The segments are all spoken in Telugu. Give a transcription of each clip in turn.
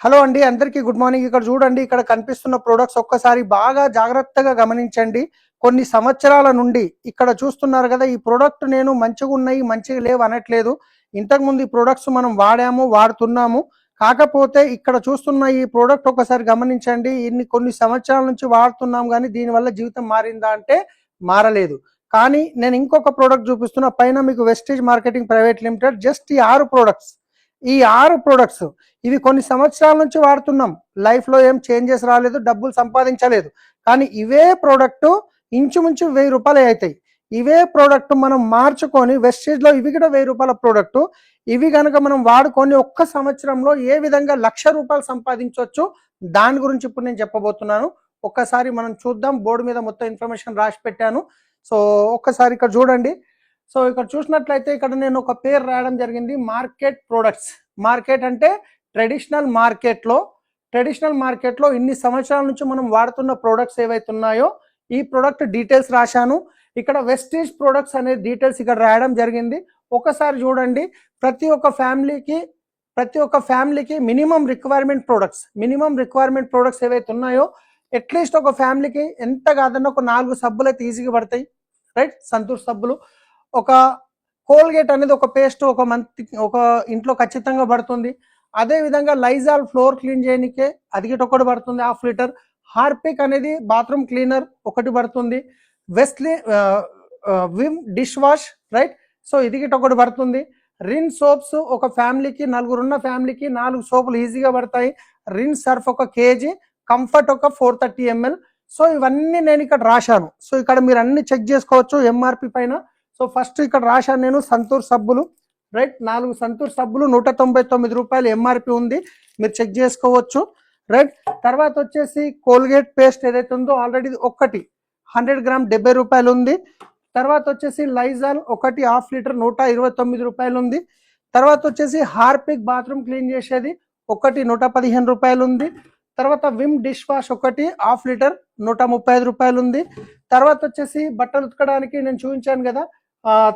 హలో అండి, అందరికీ గుడ్ మార్నింగ్. ఇక్కడ చూడండి, ఇక్కడ కనిపిస్తున్న ప్రొడక్ట్స్ ఒక్కసారి బాగా జాగ్రత్తగా గమనించండి. కొన్ని సంవత్సరాల నుండి ఇక్కడ చూస్తున్నారు కదా, ఈ ప్రొడక్ట్ నేను మంచిగా ఉన్నాయి మంచిగా లేవు అనట్లేదు. ఇంతకుముందు ఈ ప్రొడక్ట్స్ మనం వాడాము, వాడుతున్నాము. కాకపోతే ఇక్కడ చూస్తున్న ఈ ప్రోడక్ట్ ఒకసారి గమనించండి. కొన్ని సంవత్సరాల నుంచి వాడుతున్నాం, కానీ దీనివల్ల జీవితం మారిందా అంటే మారలేదు. కానీ నేను ఇంకొక ప్రోడక్ట్ చూపిస్తున్న పైన మీకు Vestige marketing private limited just ఈ 6 ప్రొడక్ట్స్ ఇవి కొన్ని సంవత్సరాల నుంచి వాడుతున్నాం. లైఫ్లో ఏం చేంజెస్ రాలేదు, డబ్బులు సంపాదించలేదు. కానీ ఇవే ప్రోడక్ట్ ఇంచుమించు 1000 రూపాయలు అవుతాయి. ఇవే ప్రోడక్ట్ మనం మార్చుకొని వెస్టేజ్లో ఇవి కూడా 1000 రూపాయల ప్రోడక్ట్ ఇవి కనుక మనం వాడుకొని ఒక్క సంవత్సరంలో ఏ విధంగా 1,00,000 రూపాయలు సంపాదించవచ్చు దాని గురించి ఇప్పుడు నేను చెప్పబోతున్నాను. ఒక్కసారి మనం చూద్దాం. బోర్డు మీద మొత్తం ఇన్ఫర్మేషన్ రాసి పెట్టాను. సో ఒక్కసారి ఇక్కడ చూడండి. సో ఇక్కడ చూసినట్లయితే ఇక్కడ నేను ఒక పేరు రాయడం జరిగింది, మార్కెట్ ప్రొడక్ట్స్. మార్కెట్ అంటే ట్రెడిషనల్ మార్కెట్లో ఇన్ని సంవత్సరాల నుంచి మనం వాడుతున్న ప్రొడక్ట్స్ ఏవైతే ఉన్నాయో ఈ ప్రొడక్ట్ డీటెయిల్స్ రాశాను. ఇక్కడ వెస్టేజ్ ప్రొడక్ట్స్ అనే డీటెయిల్స్ ఇక్కడ రాయడం జరిగింది. ఒకసారి చూడండి. ప్రతి ఒక్క ఫ్యామిలీకి మినిమం రిక్వైర్మెంట్ ప్రొడక్ట్స్ ఏవైతే ఉన్నాయో అట్లీస్ట్ ఒక ఫ్యామిలీకి ఎంత కాదన్నా ఒక 4 సబ్బులు అయితే ఈజీగా పడతాయి, రైట్? సంతూర్ సబ్బులు, ఒక కోల్గేట్ అనేది ఒక పేస్ట్ ఒక ఇంట్లో ఖచ్చితంగా పడుతుంది. అదే విధంగా లైజాల్ ఫ్లోర్ క్లీన్ చేయనికే అది ఒకటి పడుతుంది, 1/2 లీటర్. హార్పిక్ అనేది బాత్రూమ్ క్లీనర్ ఒకటి పడుతుంది. Vim dish wash, right? So ఇది ఒకటి పడుతుంది. రిన్ సోప్స్ ఒక ఫ్యామిలీకి 4 ఉన్న ఫ్యామిలీకి 4 సోపులు ఈజీగా పడతాయి. రిన్ సర్ఫ్ 1 kg, కంఫర్ట్ ఒక 430 ml. సో ఇవన్నీ నేను ఇక్కడ రాశాను. సో ఇక్కడ మీరు అన్ని చెక్ చేసుకోవచ్చు ఎంఆర్పి పైన. సో ఫస్ట్ ఇక్కడ రాశాను నేను సంతూర్ సబ్బులు, రైట్? 4 సంతూర్ సబ్బులు 199 రూపాయలు ఎంఆర్పి ఉంది, మీరు చెక్ చేసుకోవచ్చు, రైట్? తర్వాత వచ్చేసి కోల్గేట్ పేస్ట్ ఏదైతే ఉందో ఆల్రెడీ ఒకటి 100 గ్రామ్ 70 రూపాయలు ఉంది. తర్వాత వచ్చేసి లైజాల్ ఒకటి 1/2 లీటర్ 129 రూపాయలు ఉంది. తర్వాత వచ్చేసి హార్పిక్ బాత్రూమ్ క్లీన్ చేసేది ఒకటి 115 రూపాయలు ఉంది. తర్వాత విమ్ డిష్ వాష్ ఒకటి 1/2 లీటర్ 135 రూపాయలు ఉంది. తర్వాత వచ్చేసి బట్టలు ఉతకడానికి నేను చూపించాను కదా.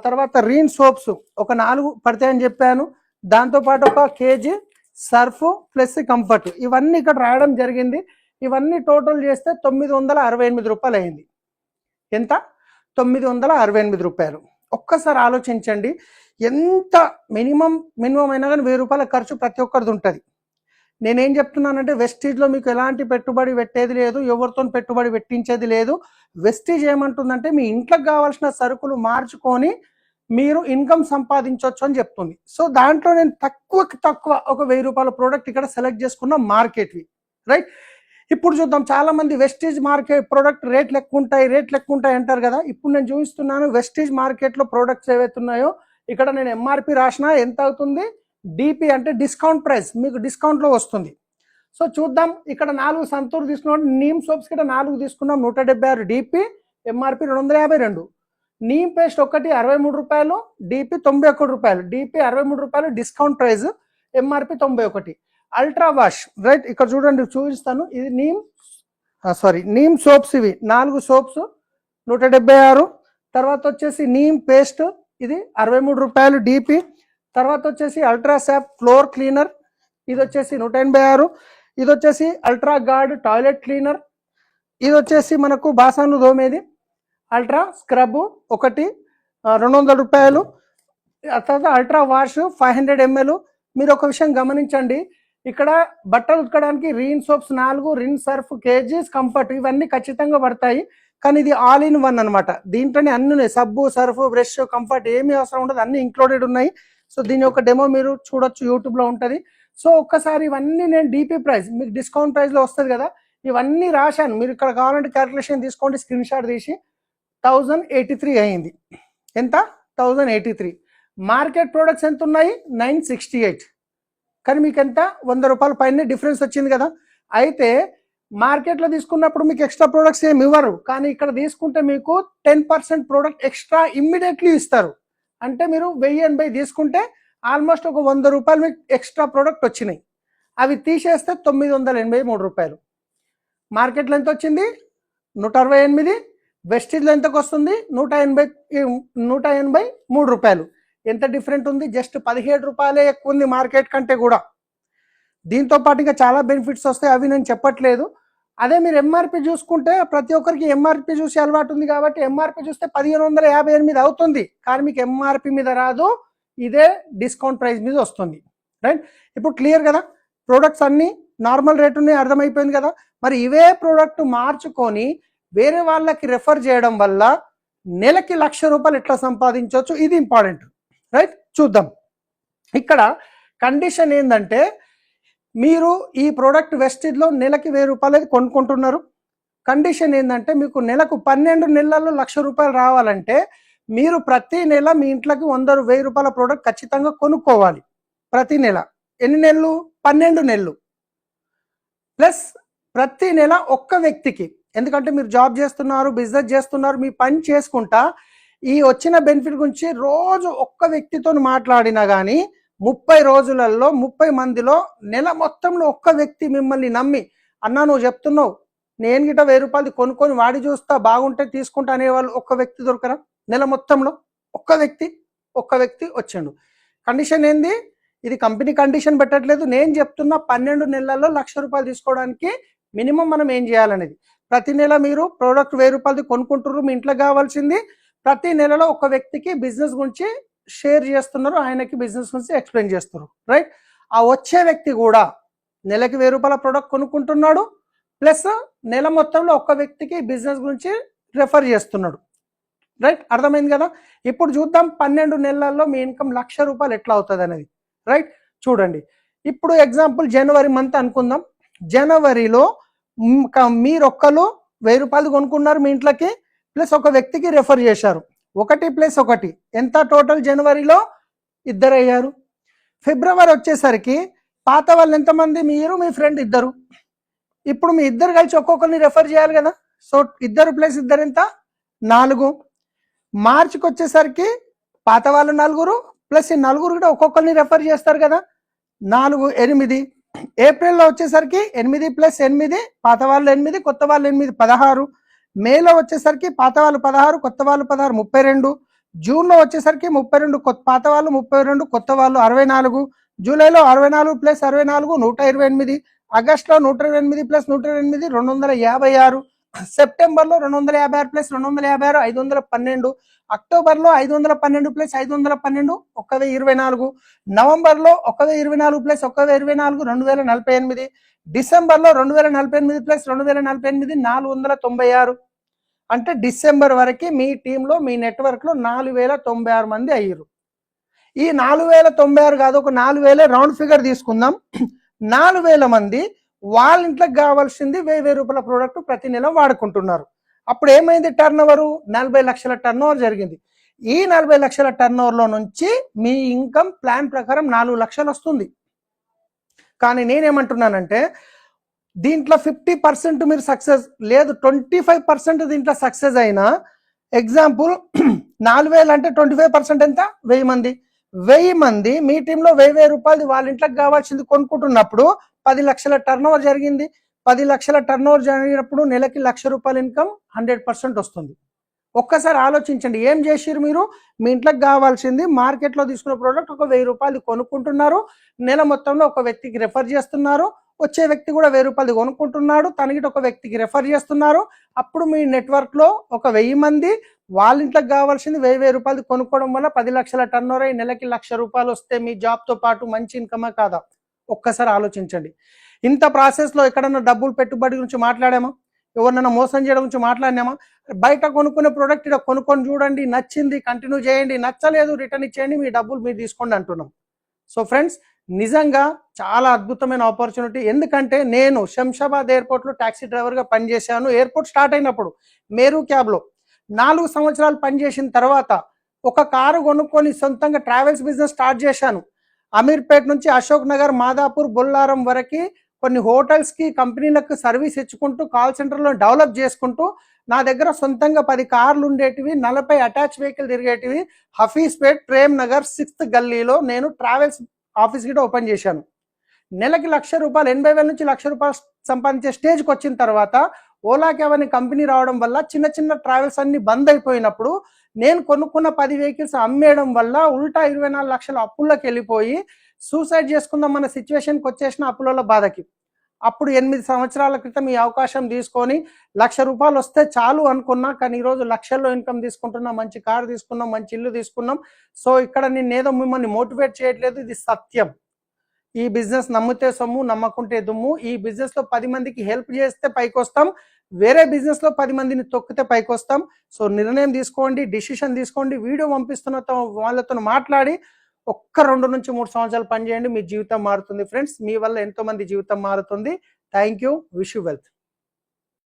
తర్వాత రీన్ సోప్స్ ఒక 4 పడతాయని చెప్పాను. దాంతోపాటు 1 kg సర్ఫ్ ప్లస్ కంఫర్ట్, ఇవన్నీ ఇక్కడ రాయడం జరిగింది. ఇవన్నీ టోటల్ చేస్తే 968 రూపాయలు అయింది. ఎంత? 968 రూపాయలు. ఒక్కసారి ఆలోచించండి, ఎంత మినిమం అయినా కానీ 1000 రూపాయల ఖర్చు ప్రతి ఒక్కరిది ఉంటుంది. నేనేం చెప్తున్నానంటే వెస్టీజ్లో మీకు ఎలాంటి పెట్టుబడి పెట్టేది లేదు, ఎవరితో పెట్టుబడి పెట్టించేది లేదు. వెస్టీజ్ ఏమంటుందంటే మీ ఇంట్లోకి కావాల్సిన సరుకులు మార్చుకొని మీరు ఇన్కమ్ సంపాదించవచ్చు అని చెప్తుంది. సో దాంట్లో నేను తక్కువ ఒక 1000 రూపాయల ప్రోడక్ట్ ఇక్కడ సెలెక్ట్ చేసుకున్న మార్కెట్వి, రైట్? ఇప్పుడు చూద్దాం. చాలా మంది వెస్టీజ్ మార్కెట్ ప్రోడక్ట్ రేట్లు ఎక్కువ ఉంటాయి అంటారు కదా. ఇప్పుడు నేను చూపిస్తున్నాను వెస్టీజ్ మార్కెట్లో ప్రోడక్ట్స్ ఏవైతే ఉన్నాయో ఇక్కడ నేను ఎంఆర్పి రాసిన ఎంత అవుతుంది. డిపి అంటే డిస్కౌంట్ ప్రైస్, మీకు డిస్కౌంట్లో వస్తుంది. సో చూద్దాం. ఇక్కడ 4 సంతూర్ తీసుకున్నాం. నీమ్ సోప్స్ కూడా 4 తీసుకున్నాం, 176 డిపి, ఎంఆర్పి 252. నీమ్ పేస్ట్ ఒకటి 63 రూపాయలు, డిపి 91 రూపాయలు. డిపి 63 రూపాయలు discount price, MRP 91. Ultra wash, right? ఇక్కడ చూడండి, చూపిస్తాను. ఇది నీమ్ సోప్స్, ఇవి 4 సోప్స్ 176. తర్వాత వచ్చేసి నీమ్ పేస్ట్ ఇది 63 రూపాయలు డిపి. తర్వాత వచ్చేసి అల్ట్రా శాప్ ఫ్లోర్ క్లీనర్, ఇది వచ్చేసి 186. ఇది వచ్చేసి అల్ట్రా గార్డ్ టాయిలెట్ క్లీనర్, ఇది వచ్చేసి మనకు బాసన్లు దోమేది. అల్ట్రా స్క్రబ్ ఒకటి 200 రూపాయలు. తర్వాత అల్ట్రా వాష్ 500 ml. మీరు ఒక విషయం గమనించండి, ఇక్కడ బట్టలు ఉతకడానికి Rin soaps 4, Rin Surf KGs, Comfort ఇవన్నీ ఖచ్చితంగా పడతాయి. కానీ ఇది ఆల్ ఇన్ వన్ అనమాట. దీంట్లోనే అన్ని ఉన్నాయి, సబ్బు, సర్ఫ్, బ్రష్, కంఫర్ట్ ఏమీ అవసరం ఉండదు, అన్ని ఇంక్లూడెడ్ ఉన్నాయి. సో దీని యొక్క డెమో మీరు చూడొచ్చు, యూట్యూబ్లో ఉంటుంది. సో ఒక్కసారి ఇవన్నీ నేను డిపి ప్రైస్ మీకు డిస్కౌంట్ ప్రైస్లో వస్తుంది కదా, ఇవన్నీ రాశాను. మీరు ఇక్కడ కావాలంటే క్యాల్కులేషన్ తీసుకోండి, స్క్రీన్ షాట్ తీసి. 1083 అయింది. ఎంత? 1083. మార్కెట్ ప్రొడక్ట్స్ ఎంత ఉన్నాయి? 968. కానీ మీకు ఎంత? 100 రూపాయల పైన డిఫరెన్స్ వచ్చింది కదా. అయితే మార్కెట్లో తీసుకున్నప్పుడు మీకు ఎక్స్ట్రా ప్రొడక్ట్స్ ఏమి ఇవ్వరు, కానీ ఇక్కడ తీసుకుంటే మీకు 10% ప్రోడక్ట్ ఎక్స్ట్రా ఇమ్మీడియట్లీ ఇస్తారు. అంటే మీరు 1080 తీసుకుంటే ఆల్మోస్ట్ ఒక 100 రూపాయలు మీకు ఎక్స్ట్రా ప్రోడక్ట్ వచ్చినాయి. అవి తీసేస్తే 983 రూపాయలు. మార్కెట్లో ఎంత వచ్చింది? 168. వెస్టీజ్లో ఎంతకు వస్తుంది? 183 రూపాయలు. ఎంత డిఫరెంట్ ఉంది? జస్ట్ 17 రూపాయలే ఎక్కువ ఉంది మార్కెట్ కంటే కూడా. దీంతో పాటు ఇంకా చాలా బెనిఫిట్స్ వస్తాయి, అవి నేను చెప్పట్లేదు. అదే మీరు ఎంఆర్పి చూసుకుంటే ప్రతి ఒక్కరికి ఎంఆర్పి చూసే అలవాటు ఉంది కాబట్టి ఎంఆర్పి చూస్తే 1558 అవుతుంది, కానీ మీకు ఎంఆర్పి మీద రాదు, ఇదే డిస్కౌంట్ ప్రైస్ మీద వస్తుంది. రైట్, ఇప్పుడు క్లియర్ కదా, ప్రోడక్ట్స్ అన్ని నార్మల్ రేట్ ఉన్నాయి, అర్థమైపోయింది కదా. మరి ఇవే ప్రోడక్ట్ మార్చుకొని వేరే వాళ్ళకి రెఫర్ చేయడం వల్ల నెలకి ₹1,00,000 ఎట్లా సంపాదించవచ్చు, ఇది ఇంపార్టెంట్. రైట్, చూద్దాం. ఇక్కడ కండిషన్ ఏంటంటే మీరు ఈ ప్రోడక్ట్ వెస్టిజ్లో నెలకి ₹1,000 కొనుక్కుంటున్నారు. కండిషన్ ఏంటంటే మీకు నెలకు 12 నెలల్లో ₹1,00,000 రావాలంటే మీరు ప్రతి నెల మీ ఇంట్లోకి ₹100,000 ప్రోడక్ట్ ఖచ్చితంగా కొనుక్కోవాలి ప్రతి నెల. ఎన్ని నెలలు? 12 నెలలు. ప్లస్ ప్రతి నెల ఒక్క వ్యక్తికి, ఎందుకంటే మీరు జాబ్ చేస్తున్నారు, బిజినెస్ చేస్తున్నారు, మీ పని చేసుకుంటా ఈ వచ్చిన బెనిఫిట్ గురించి రోజు ఒక్క వ్యక్తితో మాట్లాడినా కానీ 30 రోజులలో 30 మందిలో నెల మొత్తంలో ఒక్క వ్యక్తి మిమ్మల్ని నమ్మి, అన్నా నువ్వు చెప్తున్నావు, నేను గిట ₹1000 కొనుక్కొని వాడి చూస్తా బాగుంటే తీసుకుంటా అనేవాళ్ళు ఒక్క వ్యక్తి దొరకరా? నెల మొత్తంలో ఒక్క వ్యక్తి వచ్చిండు. కండిషన్ ఏంది? ఇది కంపెనీ కండిషన్ పెట్టట్లేదు, నేను చెప్తున్నా 12 నెలల్లో ₹1,00,000 తీసుకోవడానికి మినిమం మనం ఏం చేయాలనేది. ప్రతి నెల మీరు ప్రోడక్ట్ ₹1000 కొనుక్కుంటారు, మీ ఇంట్లో కావాల్సింది. ప్రతి నెలలో ఒక వ్యక్తికి బిజినెస్ గురించి షేర్ చేస్తున్నారు, ఆయనకి బిజినెస్ గురించి ఎక్స్ప్లెయిన్ చేస్తున్నారు. రైట్, ఆ వచ్చే వ్యక్తి కూడా నెలకి ₹1000 ప్రోడక్ట్ కొనుక్కుంటున్నాడు, ప్లస్ నెల మొత్తంలో ఒక్క వ్యక్తికి బిజినెస్ గురించి రెఫర్ చేస్తున్నాడు. రైట్, అర్థమైంది కదా. ఇప్పుడు చూద్దాం 12 నెలల్లో మీ ఇన్కమ్ ₹1,00,000 ఎట్లా అవుతుంది అనేది. రైట్, చూడండి. ఇప్పుడు ఎగ్జాంపుల్ జనవరి మంత్ అనుకుందాం. జనవరిలో మీరు ఒక్కరు ₹1000 కొనుక్కున్నారు మీ ఇంట్లోకి, ప్లస్ ఒక వ్యక్తికి రెఫర్ చేశారు. 1+1 ఎంత? టోటల్ జనవరిలో 2 అయ్యారు. ఫిబ్రవరి వచ్చేసరికి పాత వాళ్ళు ఎంతమంది? మీరు మీ ఫ్రెండ్ 2. ఇప్పుడు మీ 2 కలిసి ఒక్కొక్కరిని రెఫర్ చేయాలి కదా. సో 2 + 2 ఎంత? 4. మార్చికి వచ్చేసరికి పాత వాళ్ళు 4 ప్లస్ ఈ 4 కూడా ఒక్కొక్కరిని రెఫర్ చేస్తారు కదా, 4, 8. ఏప్రిల్లో వచ్చేసరికి 8 + 8, పాత వాళ్ళు 8, కొత్త వాళ్ళు 8, 16. మేలో వచ్చేసరికి పాత వాళ్ళు 16, కొత్త వాళ్ళు 16, 32. జూన్లో వచ్చేసరికి 32, పాత వాళ్ళు 32, కొత్త వాళ్ళు 64. జూలైలో 64 + 64 128. ఆగస్టులో 128 + 128 256. సెప్టెంబర్లో 256 + 256 512. అక్టోబర్లో 512 + 512 1024. నవంబర్లో 1024 + 1024 2048. డిసెంబర్లో 2048 + 2048 496. అంటే డిసెంబర్ వరకు మీ టీంలో మీ నెట్వర్క్లో 4096 మంది అయ్యారు. ఈ 4096 కాదు, ఒక 4000 రౌండ్ ఫిగర్ తీసుకుందాం. 4000 మంది వాళ్ళ ఇంట్లోకి కావాల్సింది ₹1000 ప్రోడక్ట్ ప్రతి నెల వాడుకుంటున్నారు. అప్పుడు ఏమైంది? టర్న్ ఓవర్ 40 లక్షల టర్న్ ఓవర్ జరిగింది. ఈ 40 లక్షల టర్న్ ఓవర్లో నుంచి మీ ఇన్కమ్ ప్లాన్ ప్రకారం 4 లక్షలు వస్తుంది. కానీ నేనేమంటున్నానంటే దీంట్లో 50% మీరు సక్సెస్ లేదు, 25% దీంట్లో సక్సెస్ అయినా, ఎగ్జాంపుల్ 4000 అంటే 25% ఎంత? 1000 మంది. 1000 మంది మీ టీంలో ₹1000 వాళ్ళ ఇంట్లోకి కావాల్సింది కొనుక్కుంటున్నప్పుడు 10 లక్షల టర్న్ ఓవర్ జరిగింది. 10 లక్షల టర్న్ ఓవర్ జరిగినప్పుడు నెలకి ₹1,00,000 ఇన్కమ్ 100% వస్తుంది. ఒక్కసారి ఆలోచించండి, ఏం చేసిరు మీరు? మీ ఇంట్లోకి కావాల్సింది మార్కెట్లో తీసుకున్న ప్రోడక్ట్ ఒక ₹1000 కొనుక్కుంటున్నారు, నెల మొత్తంలో ఒక వ్యక్తికి రెఫర్ చేస్తున్నారు, వచ్చే వ్యక్తి కూడా ₹1000 కొనుక్కుంటున్నాడు, తనకి ఒక వ్యక్తికి రెఫర్ చేస్తున్నారు. అప్పుడు మీ నెట్వర్క్లో ఒక 1000 మంది వాళ్ళ ఇంట్లోకి కావాల్సింది ₹1000 కొనుక్కోవడం వల్ల 10 లక్షల టర్న్ ఓవర్ అయ్యి నెలకి ₹1,00,000 వస్తే మీ జాబ్తో పాటు మంచి ఇన్కమా కాదా? ఒక్కసారి ఆలోచించండి. ఇంత ప్రాసెస్లో ఎక్కడన్నా డబ్బులు పెట్టుబడి గురించి మాట్లాడామా? ఎవరినైనా మోసం చేయడం గురించి మాట్లాడినామా? బయట కొనుక్కునే ప్రోడక్ట్ ఇక్కడ కొనుక్కొని చూడండి, నచ్చింది కంటిన్యూ చేయండి, నచ్చలేదు రిటర్న్ ఇచ్చేయండి, మీ డబ్బులు మీరు తీసుకోండి అంటున్నాం. సో ఫ్రెండ్స్, నిజంగా చాలా అద్భుతమైన ఆపర్చునిటీ. ఎందుకంటే నేను శంషాబాద్ ఎయిర్పోర్ట్లో ట్యాక్సీ డ్రైవర్గా పనిచేశాను. ఎయిర్పోర్ట్ స్టార్ట్ అయినప్పుడు మేరు క్యాబ్లో 4 సంవత్సరాలు పనిచేసిన తర్వాత ఒక కారు కొనుక్కొని సొంతంగా ట్రావెల్స్ బిజినెస్ స్టార్ట్ చేశాను. అమీర్పేట్ నుంచి అశోక్ నగర్, మాదాపూర్, బొల్లారం వరకు కొన్ని హోటల్స్కి, కంపెనీలకు సర్వీస్ ఇచ్చుకుంటూ కాల్ సెంటర్లో డెవలప్ చేసుకుంటూ నా దగ్గర సొంతంగా 10 కార్లు ఉండేటివి, 40 అటాచ్ వెహికల్ తిరిగేటివి. హఫీజ్పేట్, ప్రేమ్ నగర్ 6th గల్లీలో నేను ట్రావెల్స్ ఆఫీస్ కూడా ఓపెన్ చేశాను. నెలకి ₹1,00,000, 80,000 నుంచి ₹1,00,000 సంపాదించే స్టేజ్కి వచ్చిన తర్వాత ఓలా క్యాబ్ అనే కంపెనీ రావడం వల్ల చిన్న చిన్న ట్రావెల్స్ అన్ని బంద్ అయిపోయినప్పుడు నేను కొనుక్కున్న 10 వెహికల్స్ అమ్మేయడం వల్ల ఉల్టా 24 లక్షల అప్పుల్లోకి వెళ్ళిపోయి సూసైడ్ చేసుకుందాం మన సిచ్యువేషన్కి వచ్చేసిన అప్పుల బాధకి. అప్పుడు 8 సంవత్సరాల క్రితం ఈ అవకాశం తీసుకొని ₹1,00,000 వస్తే చాలు అనుకున్నా, కానీ ఈరోజు లక్షల్లో ఇన్కమ్ తీసుకుంటున్నాం, మంచి కారు తీసుకున్నాం, మంచి ఇల్లు తీసుకున్నాం. సో ఇక్కడ నేనేదో మిమ్మల్ని మోటివేట్ చేయట్లేదు, ఇది సత్యం. ఈ బిజినెస్ నమ్మితే సొమ్ము, నమ్మకుంటే దుమ్ము. ఈ బిజినెస్లో 10 మందికి హెల్ప్ చేస్తే పైకి వస్తాం, వేరే బిజినెస్లో 10 మందిని తొక్కితే పైకి వస్తాం. సో నిర్ణయం తీసుకోండి, డిసిషన్ తీసుకోండి. వీడియో పంపిస్తున్న వాళ్ళతో మాట్లాడి ఒక్క 2 నుంచి 3 సంవత్సరాలు పనిచేయండి, మీ జీవితం మారుతుంది ఫ్రెండ్స్. మీ వల్ల ఎంతో మంది జీవితం మారుతుంది. Thank you. Wish you wealth.